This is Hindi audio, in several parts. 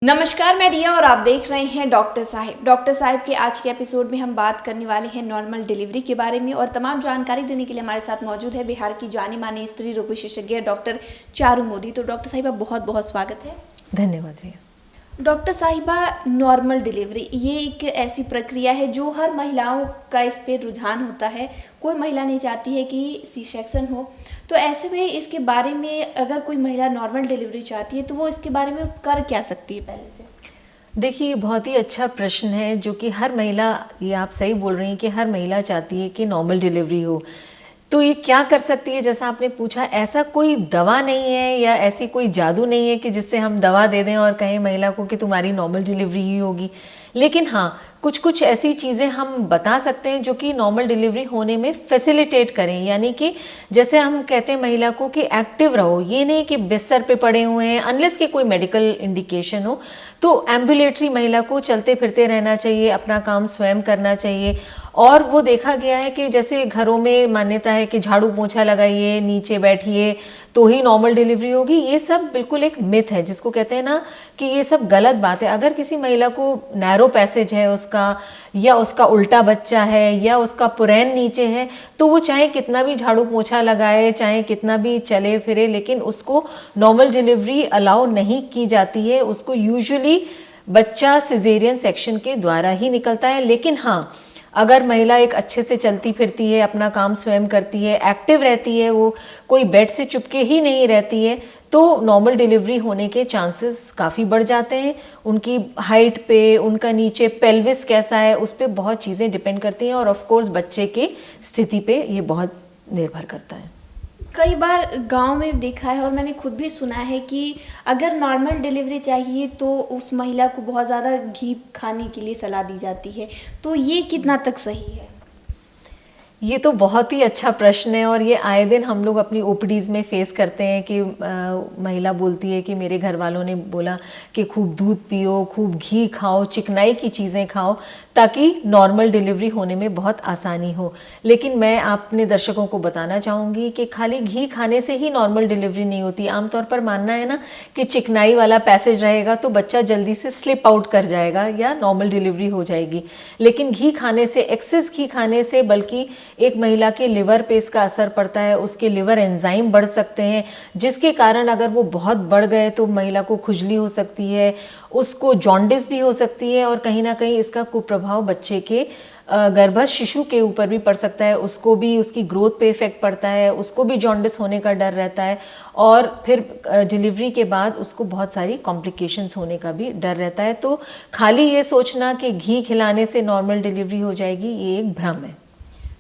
नमस्कार, मैं रिया और आप देख रहे हैं डॉक्टर साहिब। डॉक्टर साहिब के आज के एपिसोड में हम बात करने वाले हैं नॉर्मल डिलीवरी के बारे में और तमाम जानकारी देने के लिए हमारे साथ मौजूद है बिहार की जानी मानी स्त्री रोग विशेषज्ञ डॉक्टर चारू मोदी। तो डॉक्टर साहिबा बहुत बहुत स्वागत है। धन्यवाद रिया। डॉक्टर साहिबा, नॉर्मल डिलीवरी ये एक ऐसी प्रक्रिया है जो हर महिलाओं का इस पे रुझान होता है। कोई महिला नहीं चाहती है कि सी सेक्शन हो, तो ऐसे में इसके बारे में अगर कोई महिला नॉर्मल डिलीवरी चाहती है तो वो इसके बारे में कर क्या सकती है पहले से? देखिए, बहुत ही अच्छा प्रश्न है जो कि हर महिला, ये आप सही बोल रही हैं कि हर महिला चाहती है कि नॉर्मल डिलीवरी हो। तो ये क्या कर सकती है, जैसा आपने पूछा, ऐसा कोई दवा नहीं है या ऐसी कोई जादू नहीं है कि जिससे हम दवा दे दें और कहें महिला को कि तुम्हारी नॉर्मल डिलीवरी ही होगी। लेकिन हाँ, कुछ कुछ ऐसी चीज़ें हम बता सकते हैं जो कि नॉर्मल डिलीवरी होने में फैसिलिटेट करें। यानी कि जैसे हम कहते हैं महिला को कि एक्टिव रहो, ये नहीं कि बिस्तर पे पड़े हुए हैं, अनलेस कि कोई मेडिकल इंडिकेशन हो। तो एम्बुलेटरी महिला को चलते फिरते रहना चाहिए, अपना काम स्वयं करना चाहिए। और वो देखा गया है कि जैसे घरों में मान्यता है कि झाड़ू पोंछा लगाइए, नीचे बैठिए तो ही नॉर्मल डिलीवरी होगी, ये सब बिल्कुल एक मिथ है, जिसको कहते हैं ना कि ये सब गलत बात है। अगर किसी महिला को नैरो पैसेज है उसका, या उसका उल्टा बच्चा है, या उसका पुरैन नीचे है, तो वो चाहे कितना भी झाड़ू पोंछा लगाए, चाहे कितना भी चले फिरे, लेकिन उसको नॉर्मल डिलीवरी अलाउ नहीं की जाती है। उसको यूजुअली बच्चा सिजेरियन सेक्शन के द्वारा ही निकलता है। लेकिन हाँ, अगर महिला एक अच्छे से चलती फिरती है, अपना काम स्वयं करती है, एक्टिव रहती है, वो कोई बेड से चुपके ही नहीं रहती है, तो नॉर्मल डिलीवरी होने के चांसेस काफ़ी बढ़ जाते हैं। उनकी हाइट पे, उनका नीचे पेल्विस कैसा है, उस पर बहुत चीज़ें डिपेंड करती हैं और ऑफ कोर्स बच्चे के स्थिति पे ये बहुत निर्भर करता है। कई बार गांव में देखा है और मैंने खुद भी सुना है कि अगर नॉर्मल डिलीवरी चाहिए तो उस महिला को बहुत ज़्यादा घी खाने के लिए सलाह दी जाती है, तो ये कितना तक सही है? ये तो बहुत ही अच्छा प्रश्न है और ये आए दिन हम लोग अपनी ओपीडीज़ में फेस करते हैं कि महिला बोलती है कि मेरे घर वालों ने बोला कि खूब दूध पियो, खूब घी खाओ, चिकनाई की चीज़ें खाओ, ताकि नॉर्मल डिलीवरी होने में बहुत आसानी हो। लेकिन मैं अपने दर्शकों को बताना चाहूँगी कि खाली घी खाने से ही नॉर्मल डिलीवरी नहीं होती। आमतौर पर मानना है ना कि चिकनाई वाला पैसेज रहेगा तो बच्चा जल्दी से स्लिप आउट कर जाएगा या नॉर्मल डिलीवरी हो जाएगी। लेकिन घी खाने से, एक्सेस घी खाने से, बल्कि एक महिला के लिवर पे इसका असर पड़ता है। उसके लिवर एंजाइम बढ़ सकते हैं, जिसके कारण अगर वो बहुत बढ़ गए तो महिला को खुजली हो सकती है, उसको जॉन्डिस भी हो सकती है और कहीं ना कहीं इसका कुप्रभाव बच्चे के गर्भस्थ शिशु के ऊपर भी पड़ सकता है। उसको भी, उसकी ग्रोथ पे इफेक्ट पड़ता है, उसको भी जॉन्डिस होने का डर रहता है और फिर डिलीवरी के बाद उसको बहुत सारी कॉम्प्लिकेशंस होने का भी डर रहता है। तो खाली ये सोचना कि घी खिलाने से नॉर्मल डिलीवरी हो जाएगी, ये एक भ्रम है।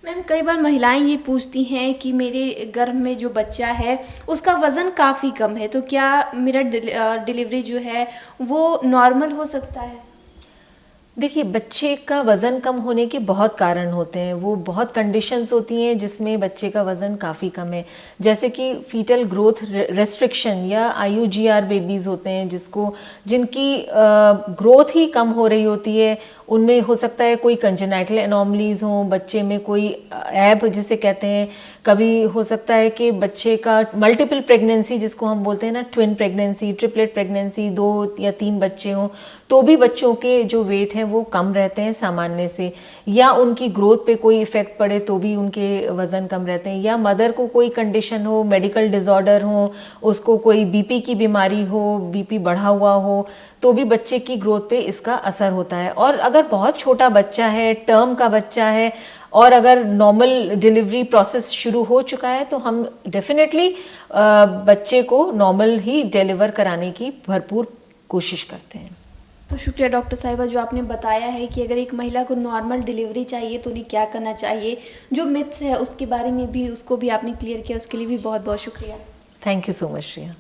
मैम, कई बार महिलाएं ये पूछती हैं कि मेरे गर्भ में जो बच्चा है उसका वज़न काफ़ी कम है, तो क्या मेरा डिलीवरी जो है वो नॉर्मल हो सकता है? देखिए, बच्चे का वज़न कम होने के बहुत कारण होते हैं। वो बहुत कंडीशंस होती हैं जिसमें बच्चे का वज़न काफ़ी कम है, जैसे कि फीटल ग्रोथ रेस्ट्रिक्शन या IUGR बेबीज़ होते हैं जिनकी ग्रोथ ही कम हो रही होती है। उनमें हो सकता है कोई कंजेनाइटल एनॉमलीज़ हों, बच्चे में कोई ऐब जिसे कहते हैं, कभी हो सकता है कि बच्चे का मल्टीपल प्रेगनेंसी, जिसको हम बोलते हैं ना, ट्विन प्रेगनेंसी, ट्रिपलेट प्रेगनेंसी, 2 या 3 बच्चे हों, तो भी बच्चों के जो वेट हैं वो कम रहते हैं सामान्य से, या उनकी ग्रोथ पे कोई इफ़ेक्ट पड़े तो भी उनके वज़न कम रहते हैं, या मदर को कोई कंडीशन हो, मेडिकल डिसऑर्डर हो, उसको कोई BP की बीमारी हो, BP बढ़ा हुआ हो, तो भी बच्चे की ग्रोथ पे इसका असर होता है। और अगर बहुत छोटा बच्चा है, टर्म का बच्चा है, और अगर नॉर्मल डिलीवरी प्रोसेस शुरू हो चुका है, तो हम डेफिनेटली बच्चे को नॉर्मल ही डिलीवर कराने की भरपूर कोशिश करते हैं। तो शुक्रिया डॉक्टर साहिबा, जो आपने बताया है कि अगर एक महिला को नॉर्मल डिलीवरी चाहिए तो उन्हें क्या करना चाहिए, जो मिथ्स है उसके बारे में भी, उसको भी आपने क्लियर किया, उसके लिए भी बहुत बहुत शुक्रिया। Thank you so much Shreya.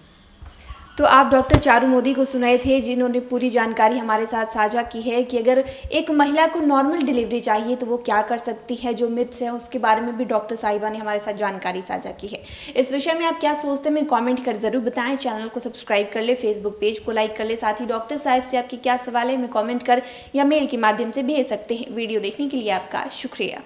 तो आप डॉक्टर चारू मोदी को सुनाए थे, जिन्होंने पूरी जानकारी हमारे साथ साझा की है कि अगर एक महिला को नॉर्मल डिलीवरी चाहिए तो वो क्या कर सकती है। जो मिथ्स है उसके बारे में भी डॉक्टर साहिबा ने हमारे साथ जानकारी साझा की है। इस विषय में आप क्या सोचते हैं, हमें कमेंट कर ज़रूर बताएं। चैनल को सब्सक्राइब कर ले, फेसबुक पेज को लाइक कर ले। साथ ही डॉक्टर साहिब से आपके क्या सवाल है, हमें कॉमेंट कर या मेल के माध्यम से भेज सकते हैं। वीडियो देखने के लिए आपका शुक्रिया।